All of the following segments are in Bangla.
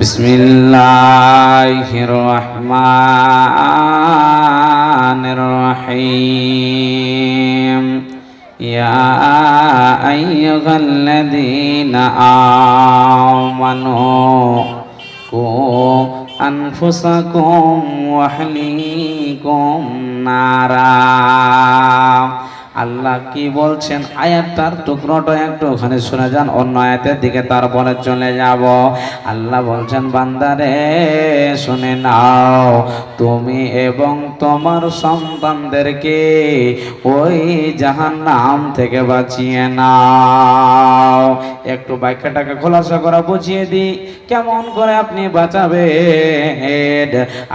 বিসমিল্লাহির রহমানির রহিম। ইয়া আইয়ুহাল্লাযীনা আমানু কু আনফুসাকুম ওয়া আহলিকুম নারা। আল্লাহ কি বলছেন আয়াতটার টুকরোটা একটু ওখানে শুনে যান, অন্য আয়াতের দিকে তারপরে চলে যাব। আল্লাহ বলছেন বান্দারে শুনে নাও, তুমি এবং তোমার সন্তানদেরকে ওই জাহান্নাম থেকে বাঁচিয়ে নাও। একটু বাক্যটাকে খোলাসা করা বুঝিয়ে দিই, কেমন করে আপনি বাঁচাবেন?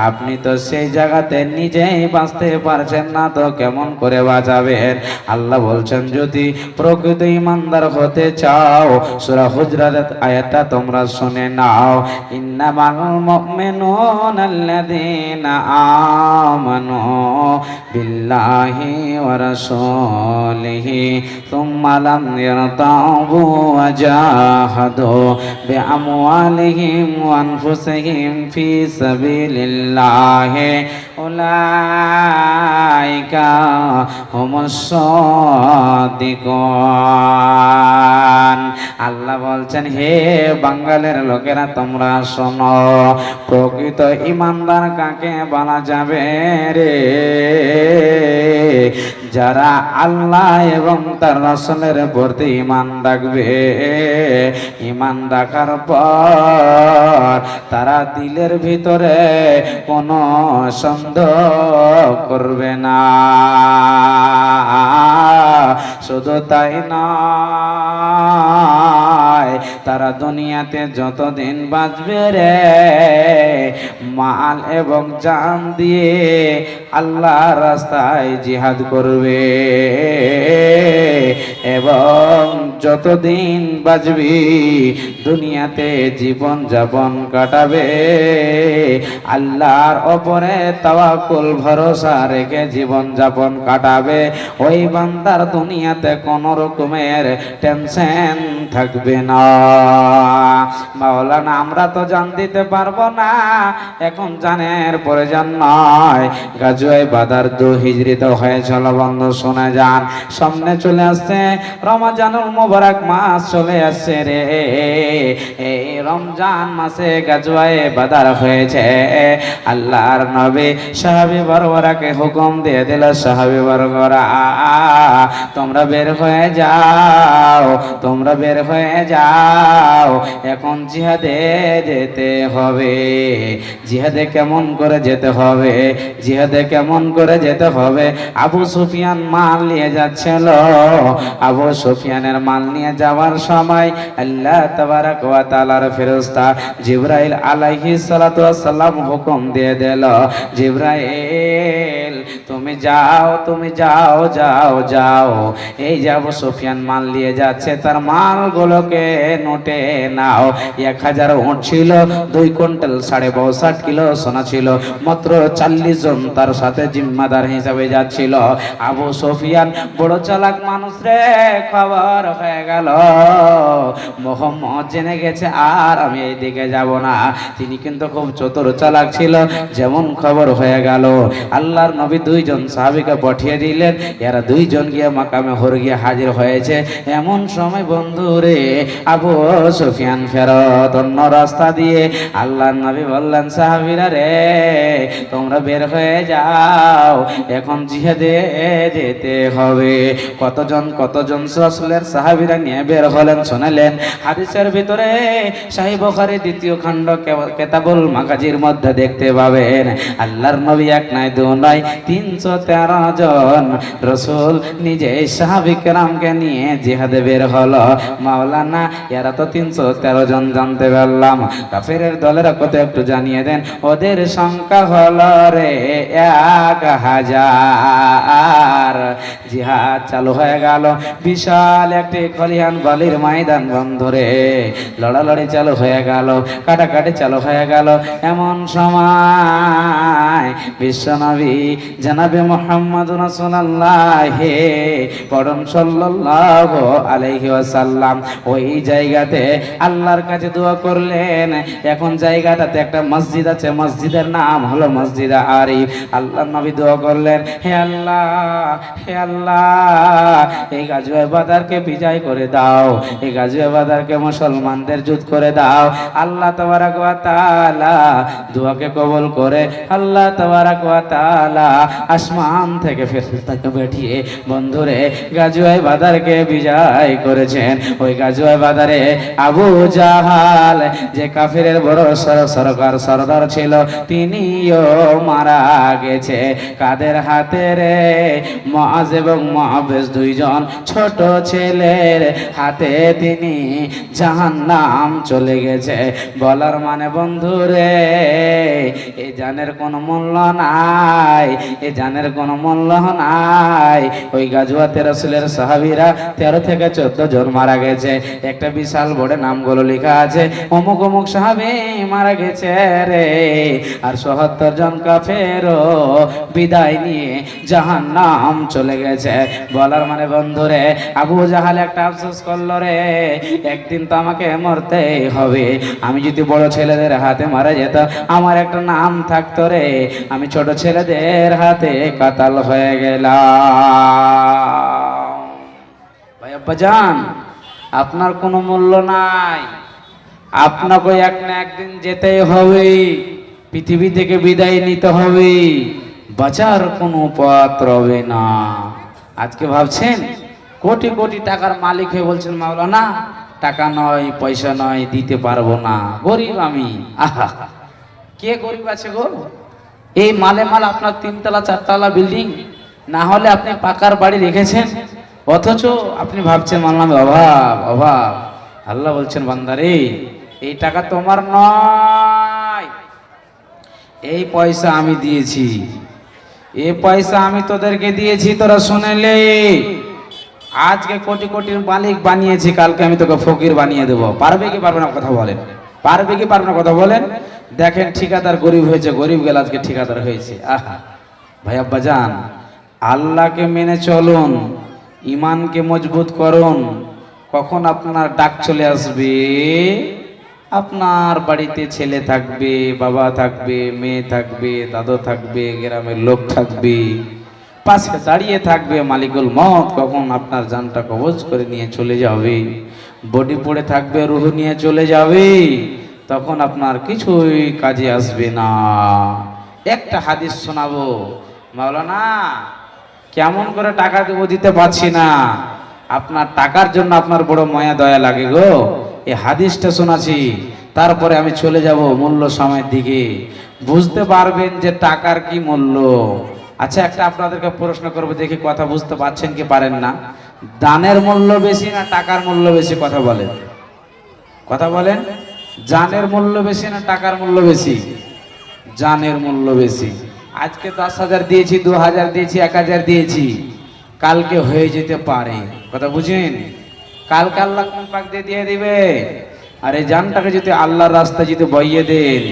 আপনি তো সেই জায়গাতে নিজেই বাঁচতে পারছেন না, তো কেমন করে বাঁচাবেন? আল্লাহ বলছেন যদি প্রকৃত ঈমানদার হতে চাও, সূরা হুজরাত আয়াতটা তোমরা শুনে নাও। ইন্নামাল মুমিনুনা আল্লাযীনা আমানু বিল্লাহি ওয়া রাসূলিহি সুম্মা লাম ইয়ারতাবু ওয়া জাহাদু বিআমওয়ালিহিম ওয়া আনফুসিহিম ফি সাবিলিল্লাহি উলাইকা হুমুস সাদিকুন। আল্লাহ বলছেন হে বাঙালের লোকেরা তোমরা শোনো, প্রকৃত ঈমানদার কাকে বলা যাবে রে? যারা আল্লাহ এবং তার রাসূলের প্রতি ঈমান রাখবে। ঈমান রাখার পর তারা দিলের ভিতরে কোনো সন্দেহ করবে না। শুধু তাই নয়, তারা দুনিয়াতে যতদিন বাঁচবে রে, মাল এবং জান দিয়ে আল্লাহর রাস্তায় জিহাদ করবে এবং যতদিন বাঁচবি দুনিয়াতে জীবন যাপন কাটাবে আল্লাহর ওপরে তাওয়াক্কুল ভরসা রেখে জীবন যাপন কাটাবে। ওই বান্দার দুনিয়াতে কোনো রকমের টেনশন থাকবে না। মাওলানা আমরা তো জান দিতে পারবো না, এখন জানের প্রয়োজন নয়। গাজওয়ে বাদার 2 হিজরিতে হয়েছিল বন্ধু, শুনে যান। সামনে চলে আসছে রমজানুল মুবারক মাস, চলে আসছে রে। এই রমজান মাসে গাজওয়ে বাদার হয়েছে। আল্লাহর নবী সাহাবী বর্গরাকে হুকুম দিয়ে দিল, সাহাবী বর্গরা তোমরা বের হয়ে যাও, তোমরা বের হয়ে যাও, এখন জিহাদে যেতে হবে। জিহাদে কেমন করে যেতে হবে? জিহাদে কেমন করে যেতে হবে? আবু সুফিয়ান মাল নিয়ে যাচ্ছিল। আবু সুফিয়ানের মাল নিয়ে যাওয়ার সময় আল্লাহ তাবারক ওয়া তাআলার ফেরেশতা জিবরাইল আলাইহিস সালাতু ওয়াস সালাম হুকুম দিয়ে দিল, জিবরাইল তুমি যাও, তুমি যাও, যাও, যাও। এই যে আবু সুফিয়ান মাল নিয়ে যাচ্ছে, তার মালগুলোকে নোটে নাও। 1000 উট ছিল, 2 কুইন্টাল 62.5 কিলো সোনা ছিল, মাত্র 40 জন তার সাথে জিম্মাদার হিসাবে যাচ্ছিল। আবু সুফিয়ান বড় চালাক মানুষ রে, খবর হয়ে গেল মুহাম্মদ জেনে গেছে আর আমি এই দিকে যাব না। তিনি কিন্তু খুব চতুর চালাক ছিল। যেমন খবর হয়ে গেল আল্লাহর নবী 2 জন সাহাবীকে পাঠিয়ে দিলেন, এরা 2 জন গিয়ে মাকামে হর গিয়ে হাজির হয়েছে। এমন সময় বন্ধু রে আবু সুফিয়ান ফেরত অন্য রাস্তা দিয়ে। আল্লাহর নবী বললেন সাহাবীরা রে তোমরা বের হয়ে যাও, এখন জিহাদে যেতে হবে। কতজন রাসূলের সাহাবীরা নিয়ে বের হলেন শুনলেন। হাদিসের ভিতরে সহিহ বুখারী 2য় খণ্ড কিতাবুল মাগাজির মধ্যে দেখতে পাবেন আল্লাহর নবী 1 নয় 2 নয় 313 জন রাসূল নিজে সাহাবী কেরামকে নিয়ে জিহাদে বের হলো। মাওলানা এরা তো 313 জন জানতে পারলাম, কাফেরের দলেরা কত একটু জানিয়ে দেন। ওদের সংখ্যা হলো রে 1000। জিহাদ চালু হয়ে গেল। বিশাল একটি খলিহান বালির ময়দান বন্ধরে, লড়ালড়ি চালু হয়ে গেল, কাটাকাটি চালু হয়ে গেল। এমন সময় বিশ্বনবী জনাবে মুহাম্মদ রাসূলুল্লাহ পরম সাল্লাল্লাহু আলাইহি ওয়াসাল্লাম ওই জায়গাতে আল্লাহর কাছে দোয়া করলেন। এখন জায়গাটাতে একটা মসজিদ আছে, মসজিদের নাম হলো মসজিদ আরিফ। আল্লাহর নবী দোয়া করলেন, হে আল্লাহ, হে আল্লাহ, এই গাজওয়ে বাদরকে বিজয় করে দাও, এই গাজওয়ে বাদরকে মুসলমানদের যুদ্ধ করে দাও। আল্লাহ তাবারক ওয়া তাআলা দোয়াকে কবুল করে আল্লাহ তাবারক ওয়া তাআলা আসমান থেকে ফেরেশতাকে পাঠিয়ে বন্ধুরে গাজওয়ে বাদরকে বিজয় করেছেন। ওই গাজওয়ে বাদরে আবু জাহাল যে কাফিরের বড় সরকার সরদার ছিল, তিনিও মারা গেছে। কাদের হাতে রে? মুআজ এবং মুআবিজ দুইজন ছোট ছেলের হাতে তিনি জাহান্নাম চলে গেছে। বলার মানে বন্ধুরে এই জানের কোনো মূল্য নাই, এই জানের কোনো মূল্য নাই। ওই গাজওয়াতে রাসূলের সাহাবীরা 13 থেকে 14 জন মারা গেছে। একটা বিশাল বোর্ডে নামগুলো লেখা আছে, অমুক অমুক সাহাবী মারা গেছে রে। আর ৭৭ জন কাফেরও বিদায় নিয়ে জাহান্নাম চলে গেছে। বলার মানে বন্ধুরে আবু জাহাল একটা আফসোস করলো রে, একদিন তো আমাকে মরতেই হবে। আমি যদি বড় ছেলেদের হাতে মারা যেতাম আমার একটা নাম থাকতো রে, আমি ছোট ছেলেদের হাতে কাতাল হয়ে গেলাম। ভাই আব্বাজান, আপনার কোনো মূল্য নাই, আপনাকে এক না একদিন যেতেই হবে, পৃথিবী থেকে বিদায় নিতে হবে, বাঁচার কোনো পথ রবে না। আজকে ভাবছেন কোটি কোটি টাকার মালিক হয়ে বলছেন মাওলানা টাকা নয় পয়সা নয় দিতে পারবো না, গরিব আমি। আহা, কে গরিব আছে গো? এই মালে মাল আপনার 3 তলা 4 তলা বিল্ডিং, না হলে আপনি পাকার বাড়ি রেখেছেন, অথচ আপনি ভাবছেন মানলাম অভাব অভাব। আল্লাহ বলছেন বান্দারে এই টাকা তোমার নয়, এই পয়সা আমি দিয়েছি, এই পয়সা আমি তোদেরকে দিয়েছি, তোরা শুনেলে। আজকে কোটি কোটির মালিক বানিয়েছি, কালকে আমি তোকে ফকির বানিয়ে দেবো। পারবে কি পারবে না কথা বলেন? পারবে কি পারবে না কথা বলেন? দেখেন ঠিকাদার গরিব হয়েছে, গরিব গেল আজকে ঠিকাদার হয়েছে। আহা ভাই আব্বাজান, আল্লাহকে মেনে চলুন, ইমানকে মজবুত করুন, কখন আপনার ডাক চলে আসবে। আপনার বাড়িতে ছেলে থাকবে, বাবা থাকবে, মেয়ে থাকবে, দাদু থাকবে, গ্রামের লোক থাকবে, পাশে দাঁড়িয়ে থাকবে মালিকুল মত, কখন আপনার জানটা কবজ করে নিয়ে চলে যাবে। বডি পড়ে থাকবে, রুহ নিয়ে চলে যাবে, তখন আপনার কিছুই কাজে আসবে না। একটা হাদিস শোনাবো মাওলানা, কেমন করে টাকা দেবো দিতে পারছি না, আপনার টাকার জন্য আপনার বড় মায়া দয়া লাগে গো। এই হাদিসটা শোনাছি, তারপরে আমি চলে যাব মূল্য সময়ের দিকে, বুঝতে পারবেন যে টাকার কি মূল্য। আচ্ছা একটা আপনাদেরকে প্রশ্ন করবো, দেখি কথা বুঝতে পারছেন কি পারেন না। দানের মূল্য বেশি না টাকার মূল্য বেশি? কথা বলেন, কথা বলেন। জানের মূল্য বেশি না টাকার মূল্য বেশি? জানের মূল্য বেশি। আজকে 10,000 দিয়েছি, 2,000 দিয়েছি, 1,000 দিয়েছি, কালকে হয়ে যেতে পারে। কথা বুঝেন? কালকে আল্লাহ কোন পাক দিয়ে দিবে। আর এই জানটাকে যদি আল্লাহর রাস্তায় যদি বইয়ে দেন,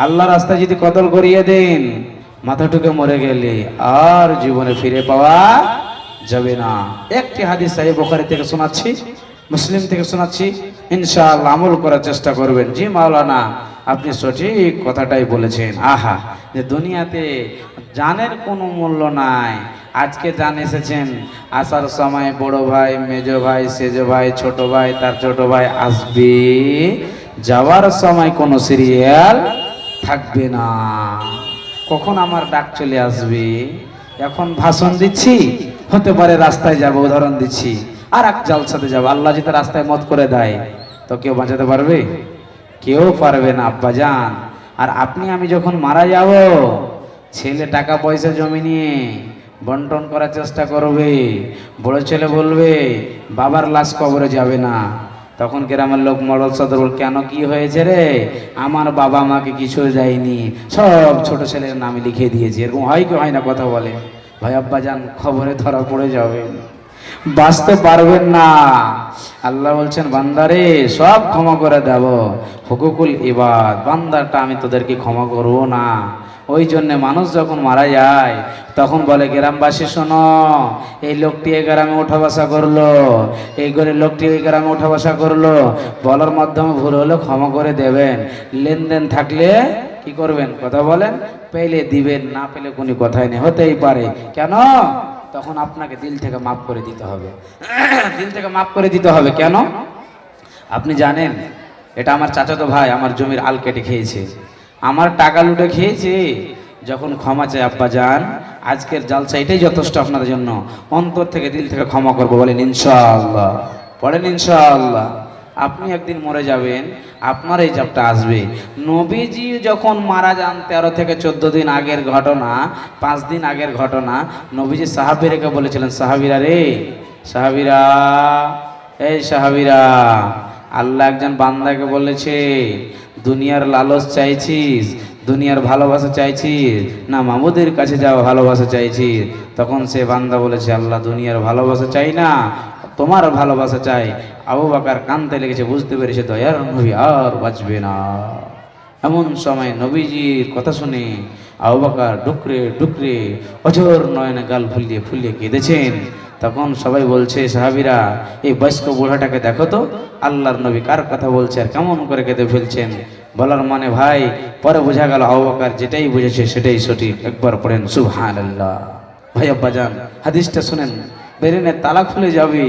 আল্লাহর রাস্তায় যদি কতল করিয়ে দেন, মাথা ঠুকে মরে গেলে আর জীবনে ফিরে পাওয়া যাবে না। একটি হাদিস সহিহ বুখারী থেকে শোনাচ্ছি, মুসলিম থেকে শোনাচ্ছি, ইনশাআল্লাহ আমল করার চেষ্টা করবেন। জি মাওলানা, আপনি সঠিক কথাটাই বলেছেন। আহা, যে দুনিয়াতে জানের কোনো মূল্য নাই। আজকে জান এসেছেন, আসার সময় বড় ভাই, মেজ ভাই, সেজ ভাই, ছোট ভাই, তার ছোট ভাই আসবে, যাওয়ার সময় কোনো সিরিয়াল থাকবে না। কখন আমার ডাক চলে আসবে? এখন ভাষণ দিচ্ছি, হতে পারে রাস্তায় যাব, উদাহরণ দিচ্ছি, আর এক জালসাতে যাব, আল্লাহ যদি রাস্তায় মত করে দেয় তো কেউ বাঁচাতে পারবে? কেউ পারবে না আব্বাজান। আর আপনি আমি যখন মারা যাব, ছেলে টাকা পয়সা জমি নিয়ে বন্টন করার চেষ্টা করবে, বড় ছেলে বলবে বাবার লাশ কবরে যাবে না, তখন গ্রামের লোক মডল সদর কেন কি হয়েছে রে, আমার বাবা মাকে কিছু দেয়নি, সব ছোট ছেলের নামে লিখে দিয়েছে। এরকম হয় কি হয় না? কথা বলে ভাই আব্বাজান, খবরে ধরা পড়ে যাবে, বাঁচতে পারবেন না। আল্লাহ বলছেন বান্দারে সব ক্ষমা করে দেব, হুকুকুল ইবাদ, বান্দাটা আমি তোদেরকে ক্ষমা করবো না। ওই জন্যে মানুষ যখন মারা যায় তখন বলে গ্রামবাসী শোনো, এই লোকটি এই গ্রামে ওঠা বসা করলো, এই করে লোকটি ওই গ্রামে ওঠা বসা করলো, বলার মাধ্যমে ভুল হলে ক্ষমা করে দেবেন, লেনদেন থাকলে কি করবেন কথা বলেন, পেলে দিবেন, না পেলে কোনো কথাই নেই, হতেই পারে। কেন? তখন আপনাকে দিল থেকে মাফ করে দিতে হবে। দিল থেকে মাফ করে দিতে হবে। কেন? আপনি জানেন এটা আমার চাচাতো ভাই আমার জমির আল কেটে খেয়েছে, আমার টাকা লুটে খেয়েছে। যখন ক্ষমা চাই আব্বা যান, আজকের জালসা এটাই যথেষ্ট আপনাদের জন্য, অন্তর থেকে দিল থেকে ক্ষমা করবো বলেন ইনশাআল্লাহ, পড়েন ইনশাআল্লাহ। আপনি একদিন মরে যাবেন, আপনার এই জাপটা আসবে। নবীজি যখন মারা যান 13 থেকে 14 দিন আগের ঘটনা, 5 দিন আগের ঘটনা, নবীজি সাহাবীদেরকে বলেছিলেন, সাহাবীরা রে, সাহাবীরা, এই সাহাবীরা, আল্লাহ একজন বান্দাকে বলেছে, দুনিয়ার লালচ চাইছিস, দুনিয়ার ভালোবাসা চাইছিস না মাবুদের কাছে যাওয়া ভালোবাসা চাইছিস? তখন সে বান্দা বলেছে, আল্লাহ দুনিয়ার ভালোবাসা চাই না, তোমার ভালোবাসা চাই। আবু বকর কাঁদতে লেগেছে, বুঝতে পেরেছে দয়ার নবী আর বাঁচবে না। এমন সময় নবীজির কথা শুনে আবু বকর ডুকরে ডুকরে অঝোর নয়নে গাল ফুলিয়ে ফুলিয়ে কেঁদেছেন। তখন সবাই বলছে, সাহাবীরা, এই বয়স্ক বুড়াটাকে দেখো তো, আল্লাহর নবী কার কথা বলছে আর কেমন করে কেঁদে ফেলছেন। বলার মানে ভাই, পরে বোঝা গেল আবু বকর যেটাই বুঝেছে সেটাই সঠিক। একবার পড়েন সুবহানাল্লাহ। ভাই আব্বা যান, হাদিসটা শুনেন, বেরেনে তালা খুলে যাবে।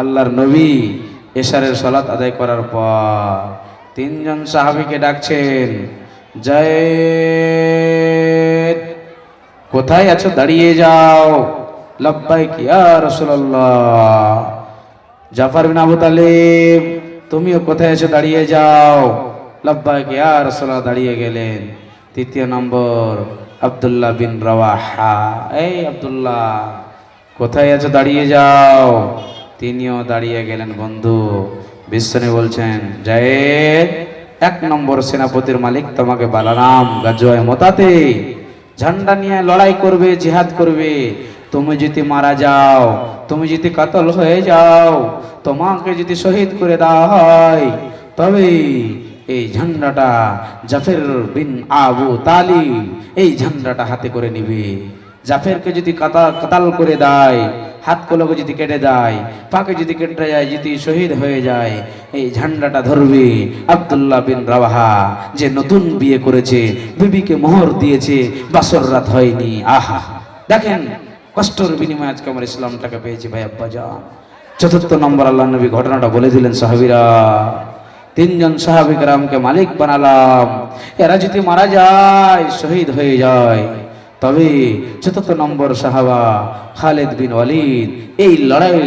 আল্লাহর নবী এশারের সালাত আদায় করার পর 3 জন সাহাবীকে ডাকছেন, যায়েদ, কোথায় আছো? দাঁড়িয়ে যাও। লাব্বাইক ইয়া রাসূলুল্লাহ। জাফর বিন আবু তালিব, তুমিও কোথায় আছো? দাঁড়িয়ে যাও। লাব্বাইক ইয়া রাসূলুল্লাহ, দাঁড়িয়ে গেলেন। 3 নম্বর আব্দুল্লাহ বিন রাওয়াহা, এই আব্দুল্লাহ কোথায় আছো? দাঁড়িয়ে যাও। তিনিও দাঁড়িয়ে গেলেন। বন্ধু বিশ্বনবী বলছেন, যায়েদ, 1 নম্বর সেনাপতির মালিক তোমাকে বালারাম গাজওয়ায়ে মুতাতে ঝান্ডা নিয়ে লড়াই করবে, জিহাদ করবে। তুমি যদি মারা যাও, তুমি যদি কাতল হয়ে যাও, তোমাকে যদি শহীদ করে দেওয়া হয়, তবে এই ঝান্ডাটা জাফর বিন আবু তালিব এই ঝান্ডাটা হাতে করে নিবে। জাফরকে যদি কাতাল করে দেয়, হাত কলকে যদি কেটে দেয়, পাকে যদি কেটে যায়, যদি শহীদ হয়ে যায়, এই ঝান্ডাটা ধরবে আব্দুল্লাহ বিন রাওয়াহা, যে নতুন বিয়ে করেছে, বিবিকে মোহর দিয়েছে, বাসর রাত হয়নি। আহা, দেখেন কষ্টের বিনিময়ে আজকে আমার ইসলামটাকে পেয়েছি। ভাই আব্বা যান, 4 নম্বর আল্লাহ নবী ঘটনাটা বলে দিলেন, সাহাবীরা, 3 জন সাহাবী কেরামকে মালিক বানালাম, এরা যদি মারা যায়, শহীদ হয়ে যায়, তবে 4 নম্বর সাহাবা খালিদ বিন ওয়ালিদ এই লড়াই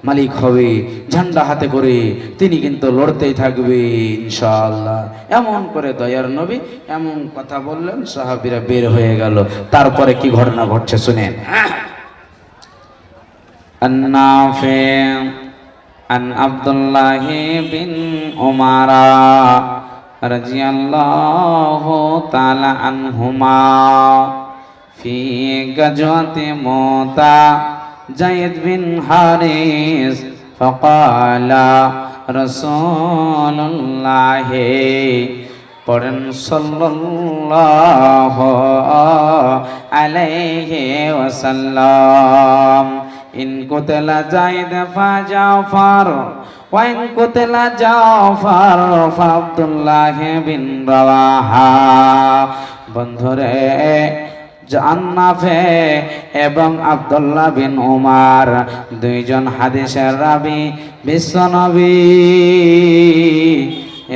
মালিক হবে, ঝান্ডা হাতে করে তিনি কিন্তু লড়তেই থাকবে ইনশাআল্লাহ। এমন করে দয়ার নবী এমন কথা বললেন, সাহাবীরা বের হয়ে গেল। তারপরে কি ঘটনা ঘটছে শুনেন। আন-নাফি' আন আব্দুল্লাহ বিন উমারা রাদিয়াল্লাহু তাআলা আনহুমা ফি গাজওয়াতি মুতা যায়েদ বিন হারিস ফাকালা রাসূলুল্লাহ, পড়েন সাল্লাল্লাহু আলাইহি ওয়াসাল্লাম, ইন কুতলা যায়েদ ফাজাফার ওয়া ইন কুতলা জাফর ফাআব্দুল্লাহ বিন রাওয়াহা। বন্ধুরে, নাফে এবং আব্দুল্লাহ বিন উমার 2 জন হাদিসের রাবী বিশ্বনবী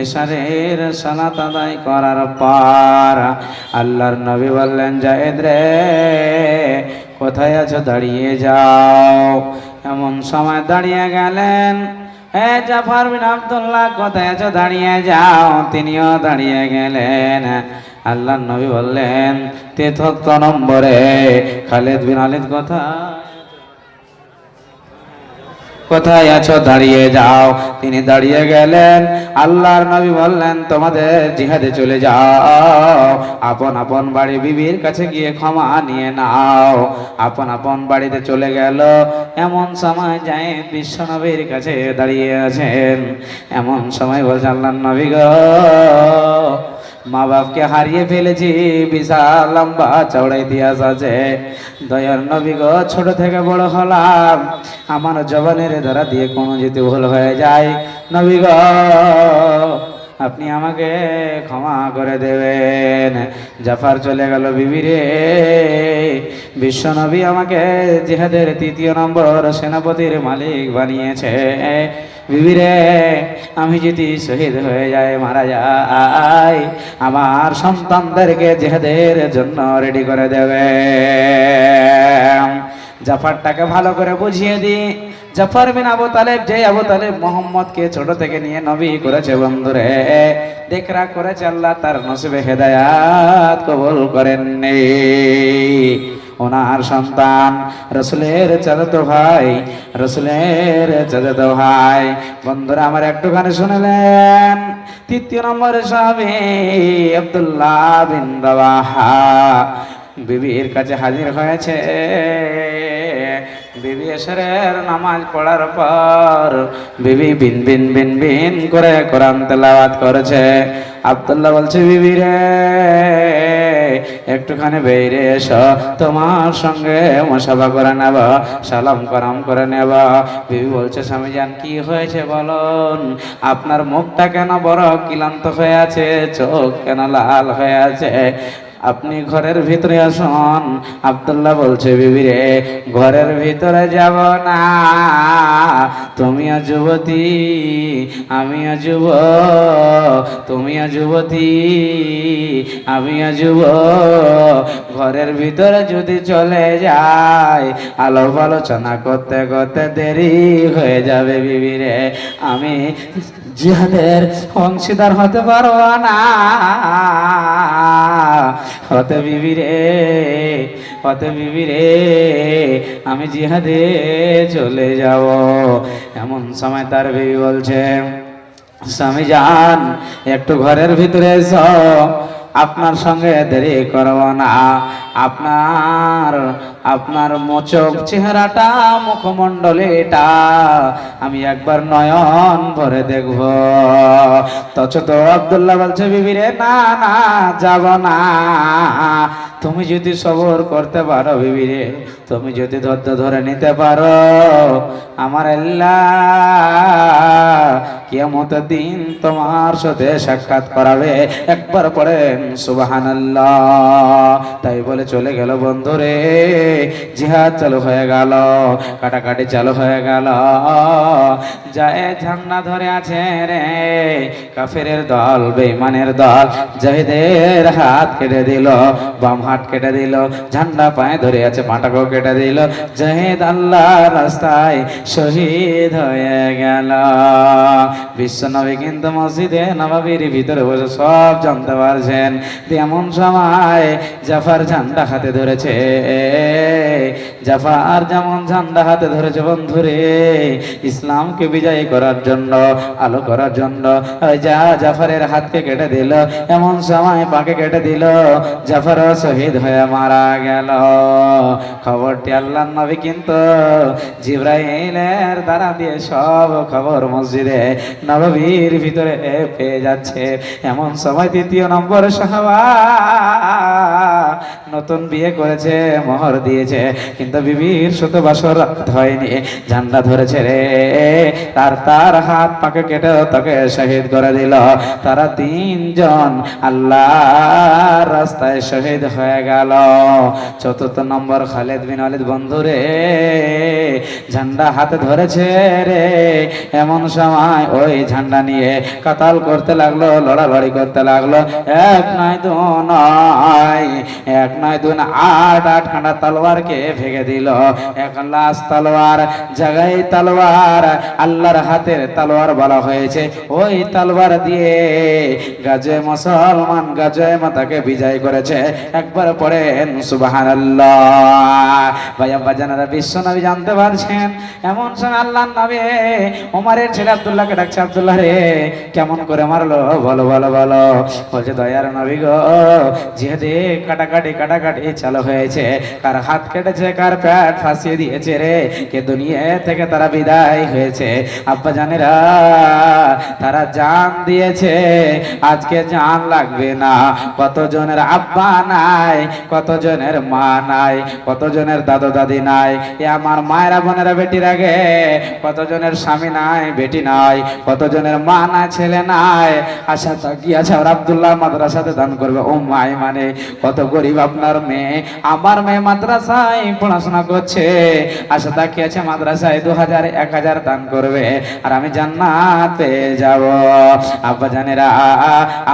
এশারের সালাত আদায় করার পর আল্লাহর নবী বললেন, যায়েদ রে, কোথায় আছো? দাঁড়িয়ে যাও। এমন সময় দাঁড়িয়ে গেলেন, হে জাফর বিন আব্দুল্লাহ, কোথায় আছো? দাঁড়িয়ে যাও। তিনিও দাঁড়িয়ে গেলেন। আল্লাহর নবী বললেন, 73 নম্বরে খালিদ বিন ওয়ালিদ, কোথায় আছো? দাঁড়িয়ে যাও। তিনি দাঁড়িয়ে গেলেন। আল্লাহর নবী বললেন, তোমাদের জিহাদে চলে যাও, আপন আপন বাড়ি বিবির কাছে গিয়ে ক্ষমা নিয়ে নাও। আপন আপন বাড়িতে চলে গেল। এমন সময় যায় বিশ্বনবীর কাছে দাঁড়িয়ে আছেন। এমন সময় বলছে, আল্লাহর নবী গো, মা বাপকে হারিয়ে ফেলেছি, বিশাল লম্বা চওড়া ইতিহাস আছে। দয়ার নবী গো, ছোট থেকে বড় হলাম, আমার জবানের দ্বারা দিয়ে কোনো যদি ভুল হয়ে যায়, নবী গো আপনি আমাকে ক্ষমা করে দেবেন। জাফর চলে গেল বিবিরে, বিশ্ব নবী আমাকে জিহাদের 3 নম্বর সেনাপতির মালিক বানিয়েছে। বিবিরে, আমি যদি শহীদ হয়ে যায়, মারা যাই, আমার সন্তানদেরকে জিহাদের জন্য রেডি করে দেবে। জাফরটাকে ভালো করে বুঝিয়ে দিই, জাফর বিন আবু তালেব, যে আবু তালেব মোহাম্মদকে ছোট থেকে নিয়ে নবী করেছে, বন্ধুরে দেখরা করেছে, আল্লাহ তার নসিবে হেদায়াত কবুল করেননি। ওনার সন্তান রসুলের চাচাতো ভাই, রসুলের চাচাতো ভাই। বন্ধুরা আমার একটুখানি শুনলেন, 3 নম্বর সাহাবী আব্দুল্লাহ বিন রাওয়াহা বিবির কাছে হাজির হয়েছে। বিবি এশরের নামাজ পড়ার পর বিবি বিন বিন বিন বিন করে কোরআন তেলাওয়াত করেছে। আব্দুল্লাহ বলছে, বিবি রে একটুখানি বেরিয়ে এসো, তোমার সঙ্গে মুসাফা করে নেব, সালাম কালাম করে নেব। বিবি বলছে, স্বামী জান কি হয়েছে বলুন, আপনার মুখটা কেন বড় ক্লান্ত হয়ে আছে, চোখ কেন লাল হয়ে আছে, আপনি ঘরের ভিতরে আসুন। আব্দুল্লাহ বলছে, বিবি রে ঘরের ভিতরে যাব না, তুমিও যুবতী আমিও যুব, তুমিও যুবতী আমিও যুব, ঘরের ভিতরে যদি চলে যায়, আলাপ আলোচনা করতে করতে দেরি হয়ে যাবে। বিবি রে আমি জিহাদের অংশীদার হতে পারবো না, হতে বিবি রে, হতে বিবি রে আমি জিহাদে চলে যাব। এমন সময় তার বিবি বলছে, স্বামী যান একটু ঘরের ভিতরে এসো, আপনার সঙ্গে দেরি করব না, আপনার আপনার মোচক চেহারাটা, মুখমণ্ডলীটা আমি একবার নয়ন ভরে দেখব। তো আব্দুল্লাহ বলছে, বিবি রে না না যাব না, তুমি যদি সবর করতে পারো, বিবি রে তুমি যদি ধৈর্য ধরে নিতে পারো, আমার আল্লাহ কিয়ামতের দিন তোমার সাথে সাক্ষাৎ করাবে। একবার পড়েন সুবহানাল্লাহ। তাই বলে চলে গেল। বন্ধুরে জিহাদ চালু হয়ে গেল, কাটাকাটি চালু হয়ে গেল। যায় ঝান্ডা ধরে আছে রে কাফেরের দল, বেঈমানের দল। জাহিদের হাত কেটে দিল, বাম হাত কেটে দিল, ঝান্ডা পায়ে ধরে আছে, পাটাকেও কেটে দিল। জাহিদ আল্লাহর রাস্তায় শহীদ হয়ে গেল। বিশ্বনবী কিন্তু মসজিদে নববীর ভিতরে বসে সব জানতে পারছেন। এমন সময় জাফর ঝান্ডা হাতে ধরেছে, জাফর যেমন ঝান্ডা হাতে ধরেছে বন্ধুরে, ইসলামকে বিজয়ী করার জন্য, আলো করার জন্য। যা জাফরের হাতকে কেটে দিল, এমন সময় পাকে কেটে দিল, জাফর শহীদ হয়ে মারা গেল। খবরটি আল্লাহর নবী কিন্তু জিবরাইলের দ্বারা দিয়ে সব খবর মসজিদে নববীর ভিতরে পেয়ে যাচ্ছে। এমন সময় 3 নম্বর সাহাবা নতুন বিয়ে করেছে, মোহর দিয়েছে, কিন্তু বিবির সাথে বাসর হয়নি, ঝান্ডা ধরেছে রে, তার হাত পাকে কেটে তাকে শহীদ করে দিল। তারা 3 জন আল্লাহর রাস্তায় শহীদ হয়ে গেল। 4 নম্বর খালিদ বিন ওয়ালিদ বন্ধুরে ঝান্ডা হাতে ধরেছে রে, এমন সময় ওই ঝান্ডা নিয়ে কাতাল করতে লাগলো, লড়ালড়ি করতে লাগলো। 1 নয় 2 নয়, 1 নয় 2 না 8 খানা তলোয়ারকে ভেঙে দিল। এক লাশ তলোয়ার, জাগাই তলোয়ার, আল্লাহর হাতের তলোয়ার বলা হয়েছে। ওই তলোয়ার দিয়ে গাজে মুসলমান, গাজে মাতাকে বিজয় করেছে। একবার পড়েন সুবহানাল্লাহ। ভাই আব্বা জানারা, বিশ্ব নবী জানতে পারছেন। এমন সময় আল্লাহর নবী ওমরের ছেলে আব্দুল্লাহকে ডাকছে, আব্দুল্লাহ রে কেমন করে মারলো বলো বলো বলো। বলছে, দয়ার নবী গো, জিহাদে কাটাকাটি কাটাকাটি চালু হয়েছে, কার হাত কেটেছে, কার পেট ফাঁসিয়ে দিয়েছে রে, কে দুনিয়া থেকে তারা বিদায় হয়েছে। আব্বা জানেরা, তারা জান দিয়েছে, আজকে জান লাগবে না। কতজনের আব্বা নাই, কতজনের মা নাই, কতজনের দাদা দাদি নাই, এ আমার মায়েরা বোনেরা বেটির আগে, কতজনের স্বামী নাই, বেটি নাই, কতজনের মা নাই, ছেলে নাই। আশা তাকিয়েছে আর আব্দুল্লাহ মাদ্রাসাতে দান করবে। ও মাই মানে কত গরিব আপনার মেয়ে, আমার মেয়ে মাদ্রাসায় পড়াশোনা করছে, আশা তাকিয়েছে মাদ্রাসায় 2000 1000 দান করবে আর আমি জান্নাত পেয়ে যাব। আব্বা জানেরা,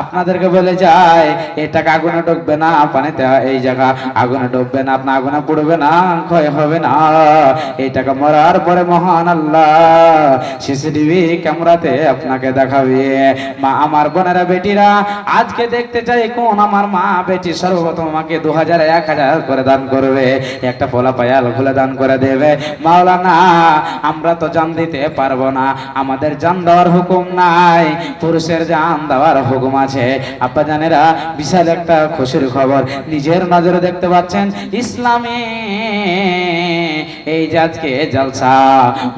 আপনাদেরকে বলে যায়, এই টাকা আগুনে ডুববে না, পানিতে এই জায়গা আগুনে ডুববে না, আপনার আগুনে পড়বে না, ক্ষয় হবে না। এই টাকা মরার পরে মহান আল্লাহ সিসিটিভি ক্যামেরাতে আপনাকে দেখাবে। মা আমার বোনেরা বেটিরা, আজকে দেখতে চাই কোন আমার মা বেটি সর্বপ্রথম আমাকে 2000 1000 করে দান করবে, একটা পোলা পায়াল খুলে দান করে দেবে। মাওলানা, আমরা তো জান দিতে পারবো না, আমাদের জান দেওয়ার হুকুম নাই, পুরুষের জান দেওয়ার হুকুম আছে। আব্বা জানেরা, বিশাল একটা খুশির খবর নিজের নজরে দেখতে পাচ্ছেন, ইসলামে এই যে আজকে জলসা,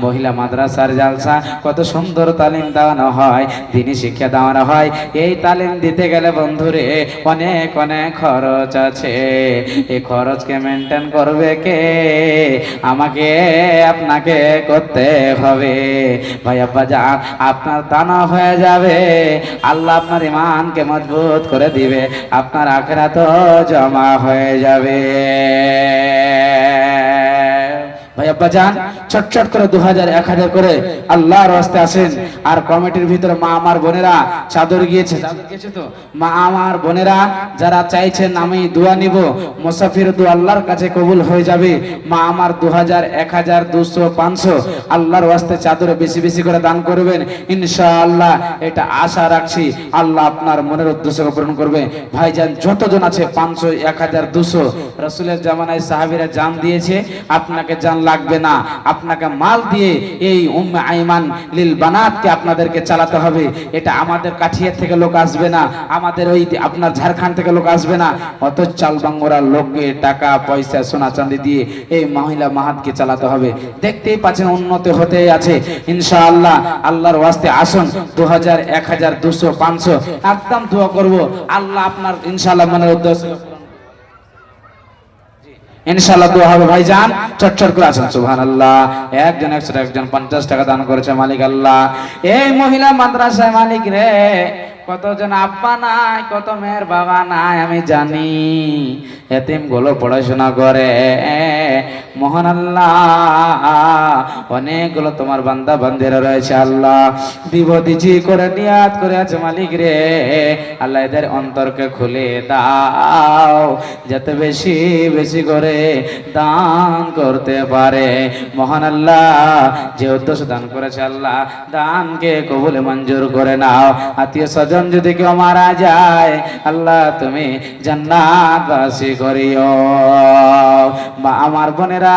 মহিলা মাদ্রাসার জলসা, কত সুন্দর তালিম দেওয়ানো হয়, দিনী শিক্ষা দেওয়ানো হয়। এই তালিম দিতে গেলে বন্ধুরে অনেক অনেক খরচ আছে, এই খরচকে মেনটেন করবে কে? আমাকে আপনাকে করতে হবে। ভাই আব্বা যান, আপনার দানা হয়ে যাবে, আল্লাহ আপনার ইমানকে মজবুত করে দিবে, আপনার আখিরাত জমা হয়ে যাবে। ভাই আব্বা যান, চটচট করে 2000 1000 করে আল্লাহর রাস্তায় আসেন। আর কমিটির ভিতরে মা আমার বোনেরা চাদর গিয়েছে, তো মা আমার বোনেরা যারা চাইছেন আমি দোয়া নিব, মুসাফির দোয়া আল্লাহর কাছে কবুল হয়ে যাবে। মা আমার 2000 1000 200 500 আল্লাহর রাস্তায় চাদরে বেশি বেশি করে দান করবেন, ইনশাআল্লাহ এটা আশা রাখছি আল্লাহ আপনার মনের উদ্দেশ্যকে পূরণ করবে। ভাইজান যতজন আছে 500 1000 200 রাসূলের জামানায় সাহাবীরা জান দিয়েছে, আপনাকে জান লাগবে না, আপনাকে মাল দিয়ে এই উম্মে আইমান লিল বানাতকে আপনাদেরকে চালাতে হবে। এটা আমাদের কাঠিয়ার থেকে লোক আসবে না, আমাদের ওই আপনার ঝাড়খণ্ড থেকে লোক আসবে না, অত চাল বাঙ্গরা লোককে টাকা পয়সা সোনা চাঁদি দিয়ে এই মহিলা মাহাতকে চালাতে হবে। দেখতেই পাচ্ছেন উন্নতি হতে আছে ইনশাআল্লাহ। আল্লাহর ওয়াস্তে আসুন, 2000 1000 200 500 একদম দোয়া করব, আল্লাহ আপনার ইনশাআল্লাহ মনের উদ্দেশ্য ইনশাআল্লাহ দোয়া হবে। ভাইজান চটচট করে আসেন। সুবহানাল্লাহ, একজন 100 টাকা, একজন 50 টাকা দান করেছে মালিক আল্লাহ। এই মহিলা মাদ্রাসায় মালিক রে, কতজন আব্বা নাই, কত মেয়ের বাবা নাই আমি জানি, এতিম গুলো পড়াশোনা করে। মহান আল্লাহ, অনেকগুলো তোমার বান্দা বান্দিরা রয়েছে আল্লাহ, দিব দিজি করে নিয়াত করে আছে মালিক রে, আল্লাহ এদের অন্তরকে খুলে দাও, যাতে বেশি বেশি করে দান করতে পারে। মহান আল্লাহ, যে উদ্দেশ্য দান করেছে আল্লাহ দানকে কবুলে মঞ্জুর করে নাও। আত্মীয় স্বজন যদি কেউ মারা যায়, আল্লাহ তুমি জান্নাতবাসী করিও। মা আমার বোনেরা,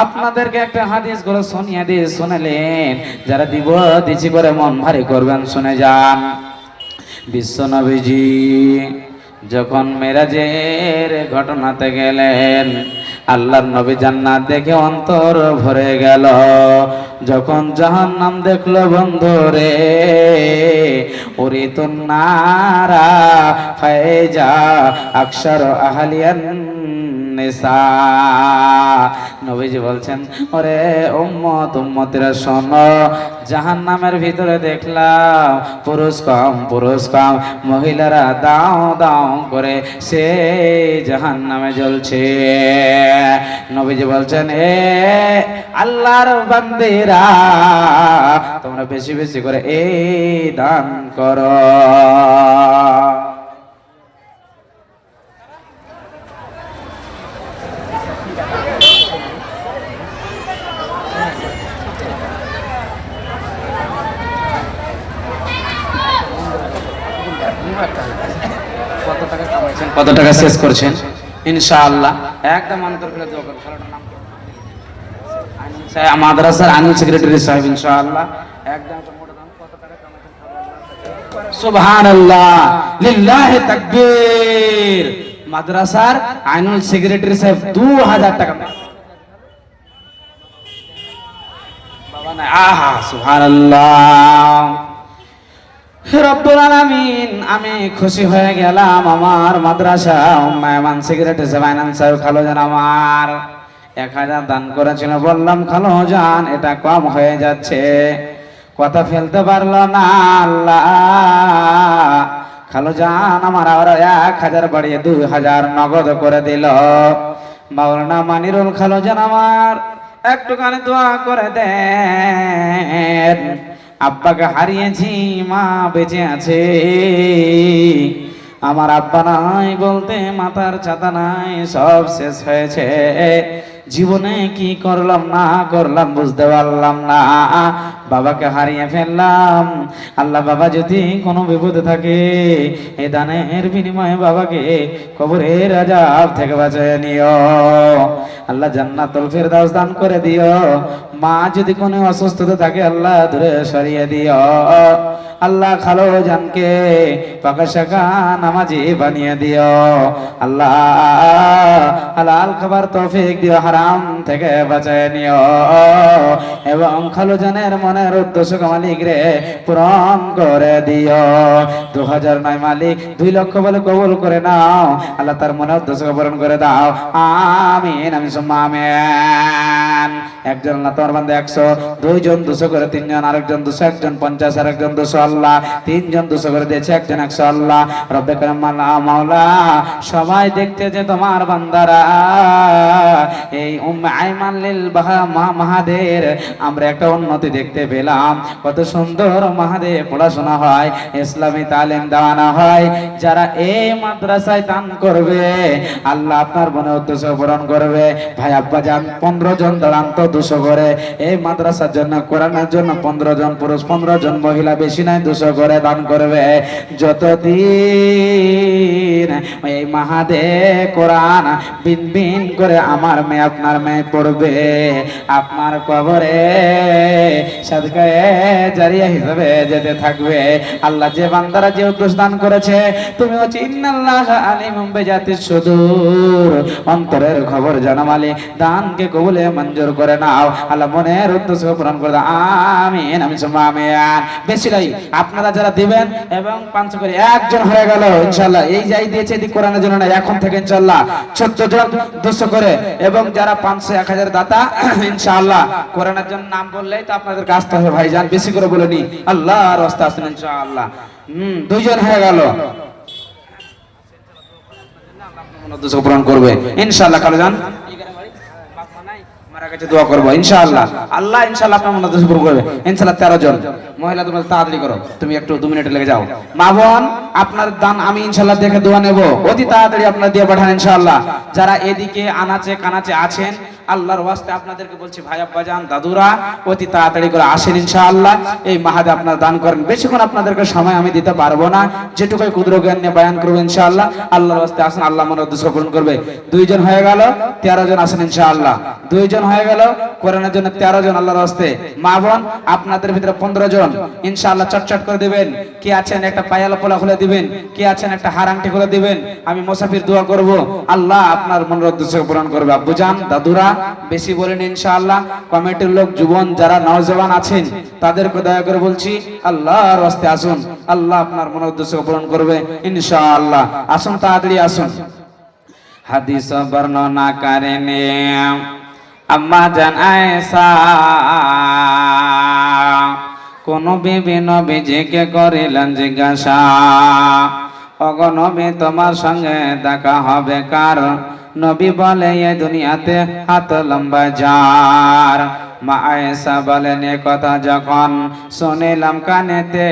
আপনাদেরকে একটা হাদিস গুলো শুনিয়ে দিয়ে শুনলেন, যারা দিব দিছি করে মন ভারী করবেন শুনে যান। বিশ্ব নবীজি যখন মেরাজের ঘটনাতে গেলেন, আল্লাহর নবী জান্নাত দেখে অন্তর ভরে গেল। যখন জাহান্নাম দেখলো বন্ধুরে, উরিতুন নারা ফায়জা আকসার আহলিয়ান নিসা। নবীজি বলছেন, ওরে উম্মত উম্মতিরা শোনো, জাহান্নামের ভিতরে দেখলাম পুরুষ কম, মহিলারা দাও দাও করে সে জাহান্নামে জ্বলছে। নবীজি বলছেন, এ আল্লাহর বান্দিরা, তোমরা বেশি বেশি করে এই দান করো। কত টাকা শেষ করছেন ইনশাআল্লাহ, একদম অন্তর করে দোয়া করুন। মাদ্রাসার আইন সেক্রেটারি সাহেব ইনশাআল্লাহ একদম কত টাকা কামাইছেন। সুবহানাল্লাহ, লিল্লাহি তাকবীর। মাদ্রাসার আইনুল সেক্রেটারি সাহেব 2000 টাকা। বাবা না, আহা সুবহানাল্লাহ। রব্বুল আলামিন, আমি খুশি হয়ে গেলাম। আমার মাদ্রাসা উম্মায়মান সেক্রেটারি সাহেব আইনুল সাহেব খালুজান আমার 1000 দান করেছিল। বললাম খালুজান এটা কম হয়ে যাচ্ছে, কথা ফেলতে পারলো না আল্লাহ। খালুজান আমার আরো 1000 বাড়িয়ে 2000 নগদ করে দিল। মাওলানা মানিরুল খালুজান আমার একটুখানি দোয়া করে দেন। আব্বাকে হারিয়েছি, মা বেঁচে আছে। আমার আব্বা নাই বলতে মাথার ছাতা নাই, সব শেষ হয়েছে। জীবনে কি করলাম না করলাম বুঝতে পারলাম না, বাবাকে হারিয়ে ফেললাম। আল্লাহ বাবা যদি কোনো বিপদে থাকে, এই দানের বিনিময়ে বাবাকে কবরের আযাব থেকে বাঁচিয়ে নিও। আল্লাহ জান্নাতুল ফেরদাউস দান করে দিও। মা যদি কোনো অসুস্থতা থাকে আল্লাহ দূরে সরিয়ে দিও। আল্লাহ খালুজানকে পাকা শাকা নামাজি বানিয়ে দিও। আল্লাহ হালাল খাবার তৌফিক দিও, হারাম থেকে বাঁচিয়ে নিও। এবং খালুজানের মনের উদ্দেশ্য মালিক রে পূরণ করে দিও। 2009 মালিক 2 লক্ষ বলে কবুল করে নাও। আল্লাহ তার মনের উদ্দেশ্য পূরণ করে দাও। আমিন, আমি সুম্মা আমিন। একজন আল্লাহ তোমার বান্দা 100, 2 জন 200 করে, 3 জন আরেকজন 200, একজন 50, আরেকজন 200 আল্লাহ, 3 জন 200 করে দিয়েছে, একজন 100 আল্লাহ। রব্বে কারীম আল্লাহ মাওলা সবাই দেখতে যে তোমার বান্দারা এই আইমান লিল মাহাদের আমরা একটা উন্নতি দেখতে পেলাম। কত সুন্দর মাহাদে পড়াশোনা হয়, ইসলামী তালিম দেওয়ানো হয়। যারা এই মাদ্রাসায় দান করবে আল্লাহ আপনার মনে উদ্দেশ্য পূরণ করবে। ভাই আব্বা যান 15 জন দাঁড়ান তো 200 করে। এই মাদ্রাসার জন্য কোরআনের জন্য 15 জন পুরুষ, 15 জন মহিলা, বেশি নাই 200 করে দান করবে। যতদিন এই মাহাদে কোরআন বিন বিন করে আমার মেয়ে আপনার মেয়ে পড়বে, আপনার কবরে সাদকায়ে জারিয়া হিসেবে যেতে থাকবে। আল্লাহ যে বান্দারা যে উদ্দেশ্য দান করেছে, তুমি হচ্ছে ইন্নাল্লাহ আলিমুম বিজাতিস সুদূর, অন্তরের খবর জানা মালিক, দানকে কবুলে মঞ্জুর করে নাও। আল্লাহ মনের উদ্দেশ্য পূরণ করে দাও। আমিন, আমি সুম্মা আমিন। বেশি নাই আপনারা যারা দিবেন এবং 500 করে একজন হয়ে গেল ইনশাআল্লাহ। এই যাই দিয়েছে এদিক কোরআনের জন্য না, এখন থেকে ইনশাআল্লাহ 14 জন 200 করে, এবং যারা 500, 1000 দাতা ইনশাআল্লাহ কোরআনের জন্য নাম বললেই তো আপনাদের কাজ তো হবে ভাইজান। বেশি করে বলে নি আল্লাহর রাস্তা আছেন ইনশাআল্লাহ। 2 জন হয়ে গেল, পূরণ করবে ইনশাআল্লাহ। খালুজান মারা গেছে, দোয়া করবো ইনশাআল্লাহ। আল্লাহ ইনশাআল্লাহ আপনার মনে উদ্দেশ্য পূরণ করবে ইনশাআল্লাহ। 13 জন মহিলা, তোমরা তাড়াতাড়ি করো, তুমি একটু 2 মিনিটে লেগে যাও। মা বোন আপনার দান আমি ইনশাআল্লাহ দেখে দোয়া নেব, অতি তাড়াতাড়ি আপনারা দিয়ে পাঠান ইনশাআল্লাহ। যারা এদিকে আনাচে কানাচে আছেন আল্লাহর ওয়াস্তে আপনাদেরকে বলছি, ভাই আব্বা জান দাদুরা অতি তাড়াতাড়ি করে আসেন ইনশাআল্লাহ। এই মাহাদে আপনারা দান করেন। বেশিক্ষণ আপনাদেরকে সময় আমি দিতে পারবো না, যেটুকুই ক্ষুদ্র জ্ঞান নিয়ে বয়ান করবো ইনশাআল্লাহ। আল্লাহর ওয়াস্তে আসেন, আল্লাহ মনের উদ্দেশ্য পূরণ করবে। 2 জন হয়ে গেল, 13 জন আসেন ইনশাআল্লাহ। 2 জন হয়ে গেল, কোরআনের জন্য 13 জন আল্লাহর ওয়াস্তে। মা বোন আপনাদের ভিতরে 15 জন ইনশাআল্লাহ চটচট করে দিবেন। কি আছেন একটা পায়ালা পোলা খুলে দিবেন, কি আছেন একটা হারাংটি খুলে দিবেন। আমি মুসাফির দোয়া করব, আল্লাহ আপনার মনের উদ্দেশ্য পূরণ করবে। আব্বু জান দাদুরা বেশি বলেন ইনশাআল্লাহ। কমিটির লোক যুবন যারা নওজওয়ান আছেন তাদেরকে দয়া করে বলছি আল্লাহর রাস্তে আসুন, আল্লাহ আপনার মনের উদ্দেশ্য পূরণ করবে ইনশাআল্লাহ। আসুন তাড়াতাড়ি আসুন। হাদিস বর্ণনা করেন আম্মা জান আয়েশা, কোন বিবি নবীজিকে করিলেন জিজ্ঞাসা, ওগো নবী তোমার সঙ্গে দেখা হবে কার? নবী বলে এ দুনিয়াতে হাত লম্বা যার। মা আয়েশা বলেন এ কথা যখন শুনিলাম কানেতে,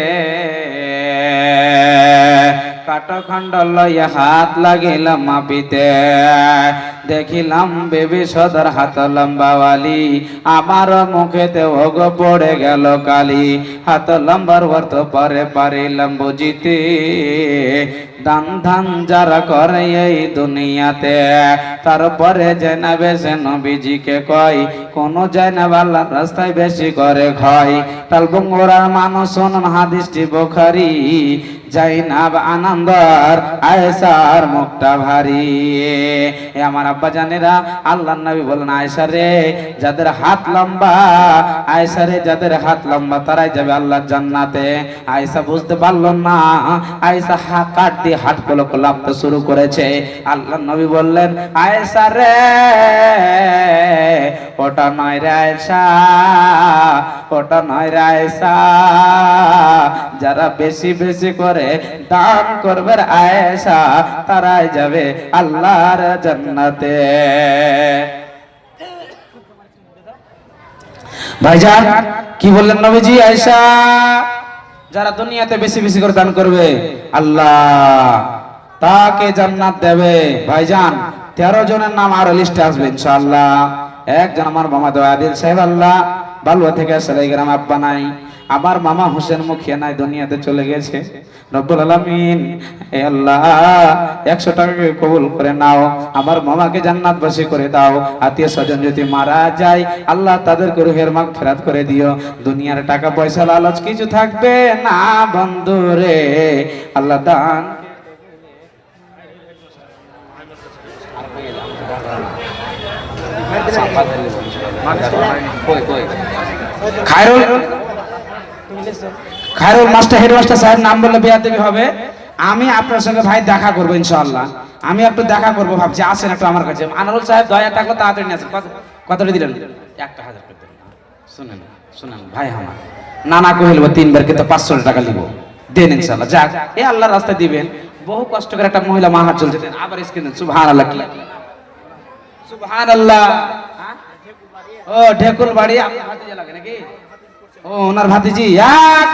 কাঠখণ্ড লইয়া হাত লাগিলাম মাপিতে, দেখিলাম বেবি সদর হাত লম্বাওয়ালি, আমার মুখেতে ওগো পড়ে গেল কালি। হাত লম্বার অর্থ পরে পারিলাম বুঝিতে, দান ধান যারা করে এই দুনিয়াতে, তারপরে জেনাবে সে নবীজিকে কয়, কোন জেনাব আল্লাহর রাস্তায় বেশি করে ক্ষয়। টালবঙ্গরার মানুষ শুনুন হাদিসটি বুখারী, জাইনাব আনন্দর আয়েশার মুখটা ভারী। এ আমার আব্বা জানেরা, আল্লাহর নবী বলেন আয়েশা রে যাদের হাত লম্বা, আয়েশা রে যাদের হাত লম্বা তারাই যাবে আল্লাহর জান্নাতে। আয়েশা বুঝতে পারলো না, আয়েশা কাট দিয়ে হাতগুলো লাফতে শুরু করেছে। আল্লাহর নবী বললেন আয়েশা রে ওটা নয় রে আয়েশা, ওটা নয় রে আয়েশা, যারা বেশি বেশি করে দান করবে আয়েশা তারাই যাবে আল্লাহর জান্নাতে। ভাইজান কি বললেন নবীজি? আয়েশা যারা দুনিয়াতে বেশি বেশি করে দান করবে আল্লাহ তাকে জান্নাত দেবে। ভাইজান 13 জনের নাম আরো লিস্টে আসবে ইনশাআল্লাহ। একজন আমার মামা দয়াদিল সাহেব, আল্লাহ বালুয়া থেকে আসলে গ্রাম আব্বা নাই, আমার মামা হোসেন মুখিয়া নাই, দুনিয়াতে চলে গেছে। রব্বুল আলামিন হে আল্লাহ 100 টাকাকে কবুল করে নাও, আমার মামাকে জান্নাতবাসী করে দাও। আত্মীয় স্বজন যদি মারা যায় আল্লাহ তাদেরকে রুহের মাগফিরাত করে দিও। দুনিয়ার টাকা পয়সা লালচ কিছু থাকবে না বন্ধুরে, আল্লাহ দান খায়রুল মাস্টার হেডমাস্টার সাহেব নাম বললে বেয়াদবি হবে। আমি আপনার সঙ্গে ভাই দেখা করবো ইনশাআল্লাহ, আমি একটু দেখা করবো ভাবছি, আসেন একটু আমার কাছে। আনারুল সাহেব দয়া থাকলে তাড়াতাড়ি নিয়ে আসেন। কতটা দিলেন? 1000 করে দিলেন। শুনেন শুনেন ভাই আমার নানা কহিল 3 বার কিন্তু 500 টাকা নিব, দেন ইনশাআল্লাহ। যাক এ আল্লাহর রাস্তায় দিবেন, বহু কষ্ট করে একটা মহিলা মাহার চলছে, দেন আবার স্ক্রিন দেন। সুবহানাল্লাহ, কি সুবহানাল্লাহ। ও ঢেকুল বাড়ি আপনার ভাতিজা লাগে নাকি? ও ওনার ভাতিজি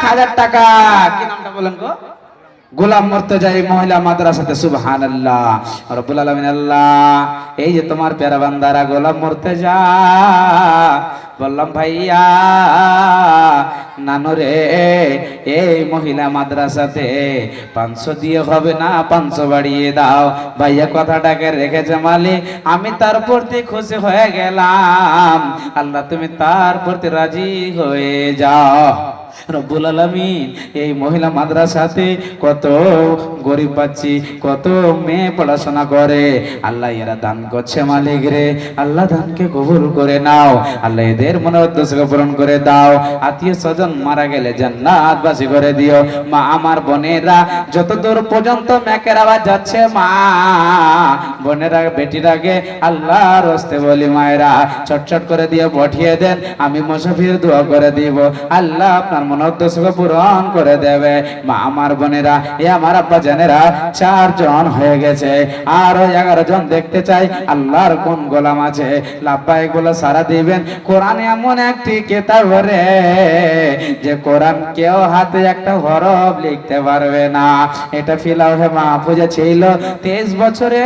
1000 টাকা। কি নামটা বলেন গো? গোলাম মুর্তজা মহিলা মাদ্রাসাতে। সুবহানাল্লাহ। রব্বুল আলামিন আল্লাহ এই যে তোমার প্যারা বান্দারা গোলাম মুর্তজা, বললাম ভাইয়া নানুরে এই মহিলা মাদ্রাসাতে 500 দিয়ে হবে না, 500 বাড়িয়ে দাও। ভাইয়া কথাটাকে রেখেছে মালিক, আমি তার প্রতি খুশি হয়ে গেলাম। আল্লাহ তুমি তার প্রতি রাজি হয়ে যাও। রব্বুল আলামিন এই মহিলা মাদ্রাসাতে কত গরিব পাচ্ছি, কত মেয়ে পড়াশোনা করে, আল্লাহ এরা দান করছে মালিক রে, আল্লাহ দানকে কবুল করে নাও। আল্লাহ এদের মনের উদ্দেশ্যকে পূরণ করে দাও। আত্মীয় স্বজন মারা গেলে জান্নাতবাসী করে দিও। মা আমার বোনেরা যত দূর পর্যন্ত মেকের আওয়াজ যাচ্ছে, মা বোনেরা বেটিরাকে আল্লাহর হস্তে বলি মায়েরা চটচট করে দিয়ে পাঠিয়ে দেন, আমি মুসাফির দোয়া করে দিব, আল্লাহ আপনার মনোদ্দেশ্যকে পূরণ করে দেবে। মা আমার বোনেরা এ আমার আব্বা জানেরা 4 জন হয়ে গেছে, আরো 11 জন দেখতে চাই। আল্লাহর কোন গোলাম আছে লাভবাহিক বলে সারা দিবেন। কোরআন এমন একটি কিতাব রে যে কোরআন কেউ হাতে একটা হরফ লিখতে পারবে না। এটা ফিলাহে মাহফুজে ছিল 23 বছরে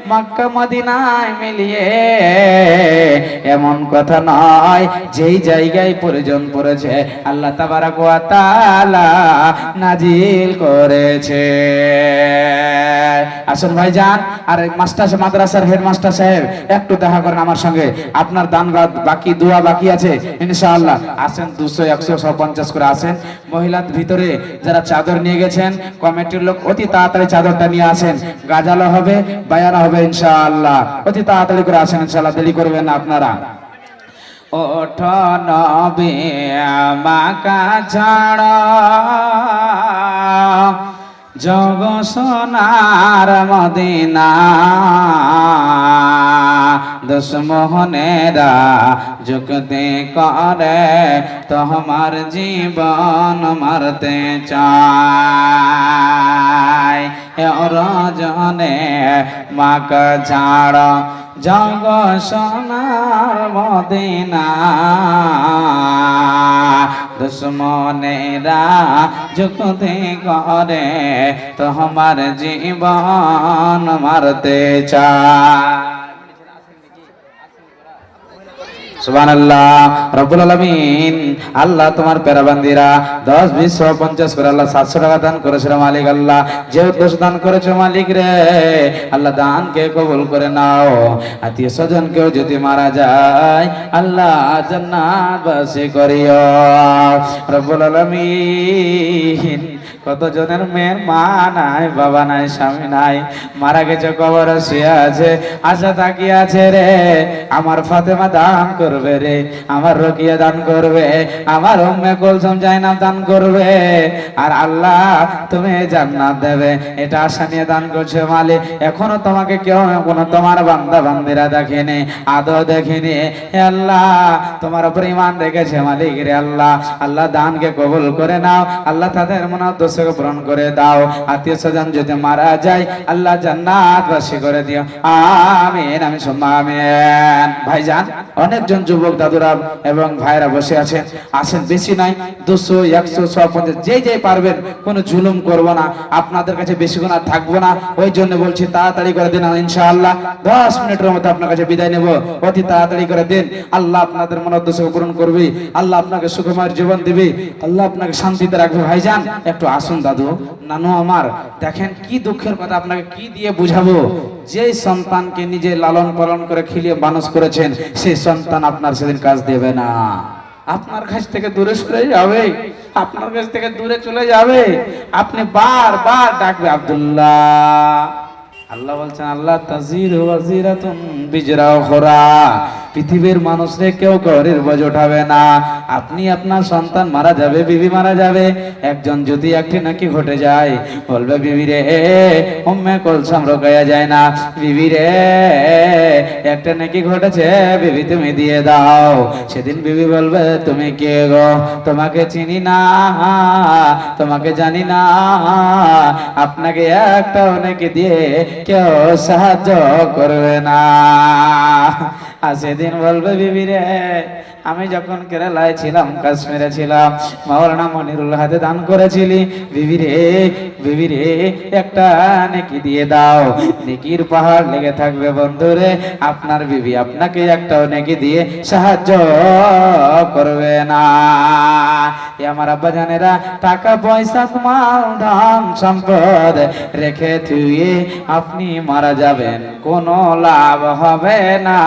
মক্কা মদিনায় মিলিয়ে। এমন কথা নয়, যেই জায়গায় প্রয়োজন পড়েছে আল্লাহ তাবারাক ওয়া তাআলা নাজিল করেছে। আসুন ভাইজান, আর মাস্টার মাদ্রাসার হেডমাস্টার সাহেব একটু দেখা করেন আমার সঙ্গে, আপনার দান বাকি দোয়া বাকি আছে ইনশাআল্লাহ। আসেন 200 100 150 করে আসেন। মহিলার ভিতরে যারা চাদর নিয়ে গেছেন কমিটির লোক অতি তাড়াতাড়ি চাদরটা নিয়ে আসেন, গাজালো হবে বায়ানা হবে ইনশাআল্লাহ। অতি তাড়াতাড়ি করে আসেন ইনশাআল্লাহ, দেরি করবেন না আপনারা। ওঠ নবী আমাকা ছাড়া জগ সোনার মদিনা, দুশ্মনেরা যুক্তি করে তোমার জীবন মারতে চায়। রজনে মাকা ছাড়া জগ সোনার মদিনা, দুশ্মনেরা যুক্তি করে তোমার জীবন মারতে চায়। সুবহানাল্লাহ। রব্বুল আলামিন আল্লাহ তোমার পেরাবান্দিরা 10 20 150 করে আল্লাহ 700 টাকা দান করেছে মালিক। আল্লাহ যে উদ্দেশ্য দান করেছে মালিক রে, আল্লাহ দানকে কবুল করে নাও। আত্মীয় স্বজন কেউ যদি মারা যায় আল্লাহ জান্নাতবাসী করিও। রব্বুল আলামিন কতজনের মেয়ের মা নাই, বাবা নাই, স্বামী নাই, মারা গেছে, কবরে শুয়ে আছে, আশা তাকিয়ে আছে রে আমার ফাতেমা দান করবে রে, আমার রকিয়া দান করবে, আমার উম্মে কুলসুম জাইনাব দান করবে, আর আল্লাহ তুমি জান্নাত দেবে, এটা আশা নিয়ে দান করছে মালিক। এখনো তোমাকে কেউ কোনো তোমার বান্দা বান্দিরা দেখেনি, আদৌ দেখেনি। হে আল্লাহ তোমার উপর ঈমান রেখেছে মালিক রে আল্লাহ, আল্লাহ দানকে কবুল করে নাও, আল্লাহ তাদের মনোদ্দেশকে পূরণ করে দাও। আত্মীয় স্বজন যদি মারা যায় আল্লাহ জান্নাতবাসী করে দিও, আমিন আমি সুম্মা আমিন। ভাইজান অনেকজন যুবক দাদুরা এবং ভাইরা বসে আছেন, আসেন, বেশি নাই, 200 100 150 যে যে পারবেন, কোনো জুলুম করব না, আপনাদের কাছে বেশিক্ষণ আর থাকবো না, ওই জন্য বলছি তাড়াতাড়ি করে দিন ইনশাআল্লাহ। 10 মিনিটের মধ্যে আপনার কাছে বিদায় নেব, অতি তাড়াতাড়ি করে দিন। আল্লাহ আপনাদের মনোদ্দেশকে পূরণ করবে, আল্লাহ আপনাকে সুখময় জীবন দিবে, আল্লাহ আপনাকে শান্তিতে রাখবে। ভাইজান একটু আসুন, দাদু নানু আমার, দেখেন কি দুঃখের কথা, আপনাকে কি দিয়ে বুঝাবো। যে সন্তানকে নিজে লালন পালন করে খিলিয়ে মানুষ করেছেন, সেই সন্তান আপনার সেদিন কাজ দেবে না, আপনার কাছ থেকে দূরে সরে যাবে, আপনার কাছ থেকে দূরে চলে যাবে, আপনি বারবার ডাকবে আব্দুল্লাহ। আল্লাহ বলছেন আল্লাহ তাজিরু ওয়াজিরাতুন বিজরা উখরা, পৃথিবীর মানুষরে কেউ ঘরের বোঝ উঠাবে না। আপনি আপনার সন্তান মারা যাবে, বিবি মারা যাবে, একজন যদি একটি নাকি ঘটে যায়, বলবে বিবি রে উম্মে কুলসুম রোকায়া যায় না, বিবি রে একটা নাকি ঘটেছে, বিবি তুমি দিয়ে দাও। সেদিন বিবি বলবে তুমি কে গো, তোমাকে চিনি না, তোমাকে জানি না, আপনাকে একটা অনেকে দিয়ে কেউ সাহায্য করবে না। আর সেদিন বলবে বিবি রে আমি যখন কেরালায় ছিলাম, কাশ্মীরে ছিলাম, মাওলানা মনিরুল হাতে দান করেছিলি, বিবি রে একটা নেকি দিয়ে দাও, নেকির পাহাড় লেগে থাকবে বন্ধুরে, আপনার বিবি আপনাকে একটা নেকি দিয়ে সাহায্য করবে না। আমার আব্বা জানেরা, টাকা পয়সা মাল ধন সম্পদ রেখে থুয়ে আপনি মারা যাবেন, কোনো লাভ হবে না,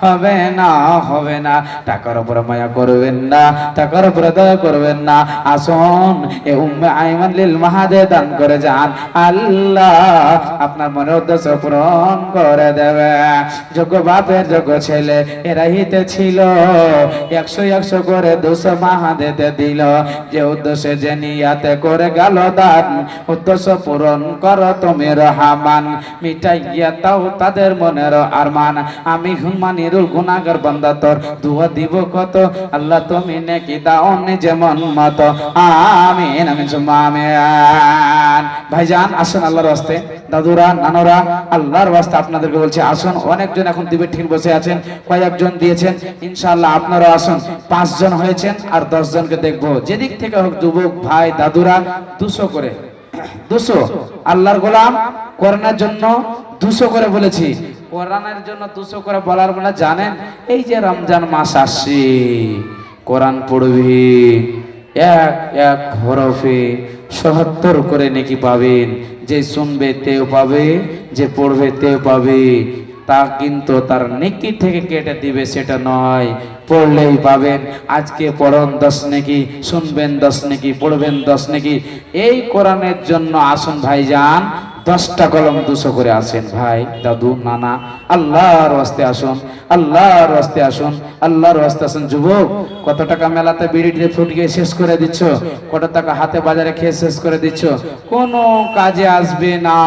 হবে না, হবে না। টাকার উপর মায়া করবেন না, টাকার উপর দয়া করবেন না। আসুন এ উম্মে আইমান লিল মাহাদে দান করে যান, আল্লাহ আপনার মনের উদ্দেশ্য পূরণ করে দেবে। যোগ্য বাপের যোগ্য ছেলে এরা হিতে ছিল, 100 করে 200 মাহাদেতে দিল, যে উদ্দেশ্যে যে নিয়াতে করে গেল দান, উদ্দেশ্য পূরণ করো তুমি রহমান, মিটাইয়া দাও তাদের মনের আরমান। আমি হুমানিরুল গুনাহগার বান্দা তোর দুয়া দিব কত, আল্লাহ তুমি নেকি দাও যেমন মত, আমিন আমিন সুম্মা আমিন। ভাইজান আসুন আল্লাহর ওয়াস্তে, দাদুরা নানুরা আল্লাহর ওয়াস্তে আপনাদেরকে বলছি আসুন। অনেকজন এখন দিবে ঠিক বসে আছেন, কয়েকজন দিয়েছেন, ইনশাআল্লাহ আপনারা আসুন। 5 জন হয়েছেন, আর 10 জনকে দেখবো, যেদিক থেকে হোক যুবক ভাই দাদুরা 200 করে, 200 আল্লাহর গোলাম করোনার জন্য 200 করে বলেছি, কোরআনের জন্য 200 করে বলার মানে জানেন, এই যে রমজান মাস আসছে, কোরআন পড়বি এক এক হরফে ৭৭ করে নেকি পাবেন, যে শুনবে তেও পাবে, যে পড়বে তেও পাবে। তা কিন্তু তার নেকি থেকে কেটে দিবে সেটা নয়, পড়লেই পাবেন। আজকে পড়ুন 10 নেকি, শুনবেন 10 নেকি, পড়বেন 10 নেকি। এই কোরআনের জন্য আসুন ভাইজান, 10টা কলম 200 করে আসেন ভাই দাদু নানা, আল্লাহর ওয়াস্তে আসুন, আল্লাহর ওয়াস্তে আসুন, আল্লাহর ওয়াস্তে আসুন। যুবক কত টাকা মেলাতে বিড়ি ফুটিয়ে শেষ করে দিচ্ছ, কত টাকা হাতে বাজারে খেয়ে শেষ করে দিচ্ছ, কোনো কাজে আসবে না,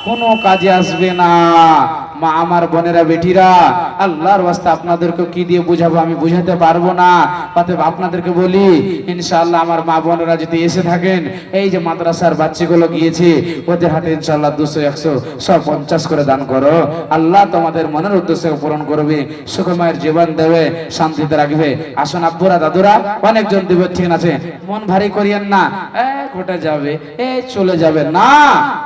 কোনো কাজে আসবে না। মা আমার বোনেরা বেটিরা, আল্লাহর ওয়াস্তে আপনাদেরকে কি দিয়ে বুঝাবো আমি বুঝাতে পারবো না, অতএব আপনাদেরকে বলি ইনশাআল্লাহ আমার মা বোনেরা যদি এসে থাকেন, এই যে মাদ্রাসার বাচ্চাগুলো গিয়েছে ওদের হাতে ইনশাআল্লাহ 200 100 150 করে দান করো, আল্লাহ তোমাদের মনের উদ্দেশ্য পূরণ করবে, সুখময়ের জীবন দেবে, শান্তিতে রাখবে। আসুন আব্বুরা দাদুরা, অনেকজন দিবে, ঠিক আছে, মন ভারী করিয়েন না, ঘটে যাবে, চলে যাবে না,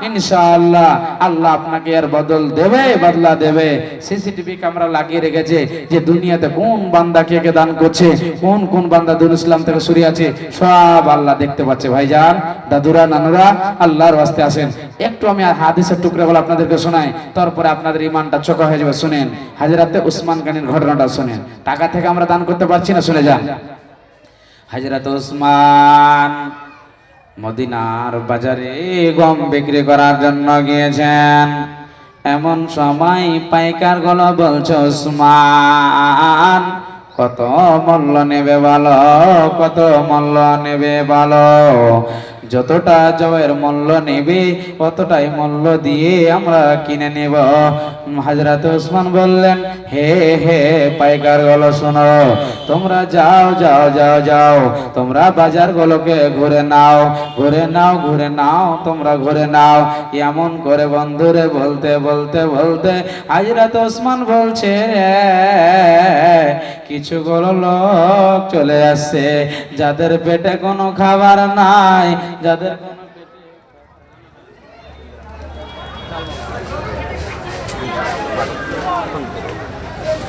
ইনশাআল্লাহ আল্লাহ আপনাকে এর বদল দেবে, বদলা দেবে। সিসিটিভি ক্যামেরা লাগিয়ে রেখেছে যে দুনিয়াতে কোন বান্দা কে কে দান করছে, কোন কোন বান্দা দুল ইসলাম থেকে সরিয়ে আছে, সব আল্লাহ দেখতে পাচ্ছে। ভাইজান দাদুরা নানুরা আল্লাহর ওয়াস্তে আসেন। একটু আমি হাদিসের টুকরা বলে আপনাদেরকে শোনাই, তারপরে আপনাদের ইমানটা চোখা হয়ে যাবে। শুনেন হাজরাতে উসমান গানির ঘটনাটা শুনেন। টাকা থেকে আমরা দান করতে পারছি না, শুনে যান। হযরত উসমান মদিনার বাজারে গম বিক্রি করার জন্য গিয়েছেন। এমন সময় পাইকার গুলো বলছে, ওসমান কত মূল্য নেবে বলো, কত মূল্য নেবে বলো। যতটা জবের মূল্য নেবে অতটাই মূল্য দিয়ে আমরা কিনে নেব। হযরত ওসমান বললেন, হে হে পাইকার গুলো শোনো, তোমরা যাও যাও যাও যাও, তোমরা বাজার গুলোকে ঘুরে নাও, ঘুরে নাও, ঘুরে নাও, তোমরা ঘুরে নাও। এমন করে বন্ধুরে বলতে বলতে বলতে হযরত ওসমান বলছে, কিছুগুলো লোক চলে আসছে যাদের পেটে কোনো খাবার নাই, যাদের কোনো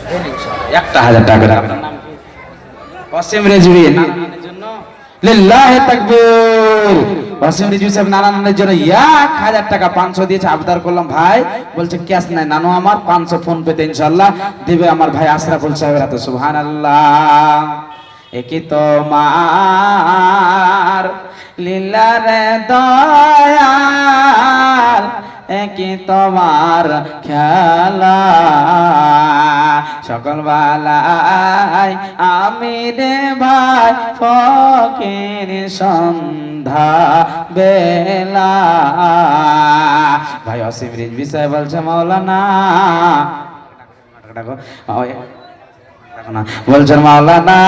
পেটে 1000 টাকা ওয়াসিম রেজভী নানানের জন্য লিল্লাহি তাকবীর। ওয়াসিম রেজভী সাহেব নানানের জন্য 1000 টাকা 500 দিয়েছে। আবদার করলাম ভাই, বলছে ক্যাশ নাই নানু, আমার 500 ফোন পেতে ইনশাআল্লাহ দিবে আমার ভাই আশরাফুল সাহেবের হাতে। সুবহানাল্লাহ। একই তোমার লীলা রে দয়াল, একই তোমার খেলা, সকল বালাই আমি রে ভাই ফকির সন্ধ্যা বেলা। ভাই ওয়াসিম রিজভী সাহেব বলছে, মাওলানা বলছেন, মাওলানা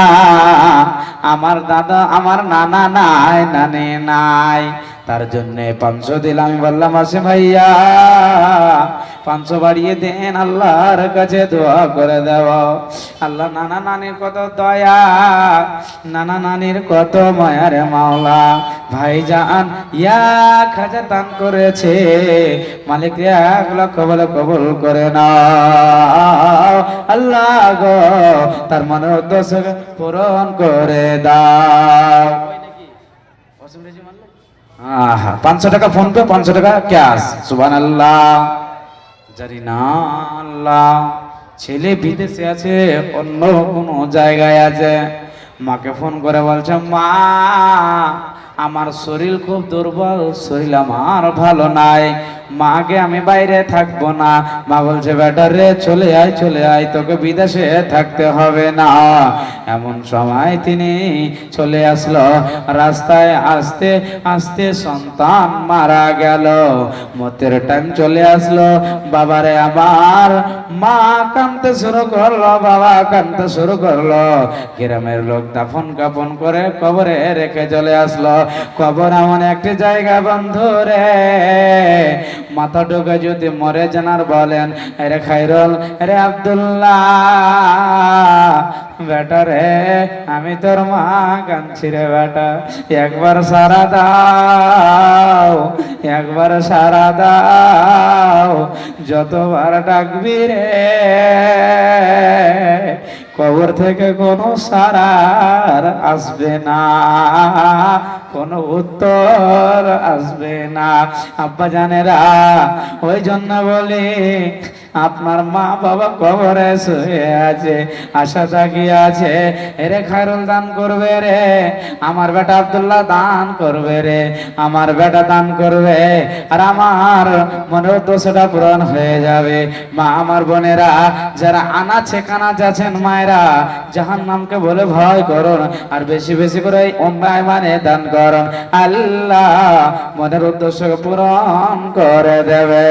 আমার দাদা আমার নানা নাই, নানি নাই, তার জন্য 500 দিলাম। আমি বললাম, আসে ভাইয়া 500 বাড়িয়ে দেন, আল্লাহর কাছে দোয়া করে দেব। আল্লাহ নানা নানির কত দয়া, নানা নানির কত মায়া রে মাওলা। ভাইজান 1000 দান করেছে, মালিক 1 লক্ষ বলে কবুল করে নাও। আল্লাহ গো তার মনের উদ্দেশ্য পূরণ করে দাও। 500 টাকা ফোন পে, 500 টাকা ক্যাশ। সুবহানাল্লাহ। জানি না আল্লাহ, ছেলে বিদেশে আছে, অন্য কোনো জায়গায় আছে, মাকে ফোন করে বলছে, মা আমার শরীর খুব দুর্বল, শরীর আমার ভালো নাই, মাকে আমি বাইরে থাকবো না। মা বলছে, বেটা রে চলে আয়, চলে আয়, তোকে বিদেশে থাকতে হবে না। এমন সময় তিনি চলে আসলো। রাস্তায় আসতে আসতে সন্তান মারা গেল, মতের টাইম চলে আসলো। বাবারে আমার, মা কাঁদতে শুরু করলো, বাবা কাঁদতে শুরু করলো। গ্রামের লোক দাফন কাফন করে কবরে রেখে চলে আসলো। কবর এমন একটি জায়গা বন্ধু রে, মাথা ঢোকে যদি মরে জানার বলেন, রে খাইরুল, রে আব্দুল্লাহ, বেটা রে আমি তোর মা কাঁদছি রে বেটা, একবার সারা দাও, একবার সারা দাও, যতবার ডাকবি রে কবর থেকে কোনো সারার আসবে না, কোনো উত্তর আসবে না। আব্বা জানেরা, ওই জন্য বলি আপনার মা বাবা কবরে শুয়ে আছে, আশা তাকিয়ে আছে, এরে খায়রুল দান করবে রে, আমার বেটা আব্দুল্লাহ দান করবে রে, আমার বেটা দান করবে, আর আমার মনের দোষটা পূরণ হয়ে যাবে। মা আমার বোনেরা যারা আনাচে কানাচে আছেন, মায়েরা জাহান্নামকে বলে ভয় করুন, আর বেশি বেশি করে অন্যায় মানে দান করুন, আল্লাহ মনের উদ্দেশ্য পূরণ করে দেবে।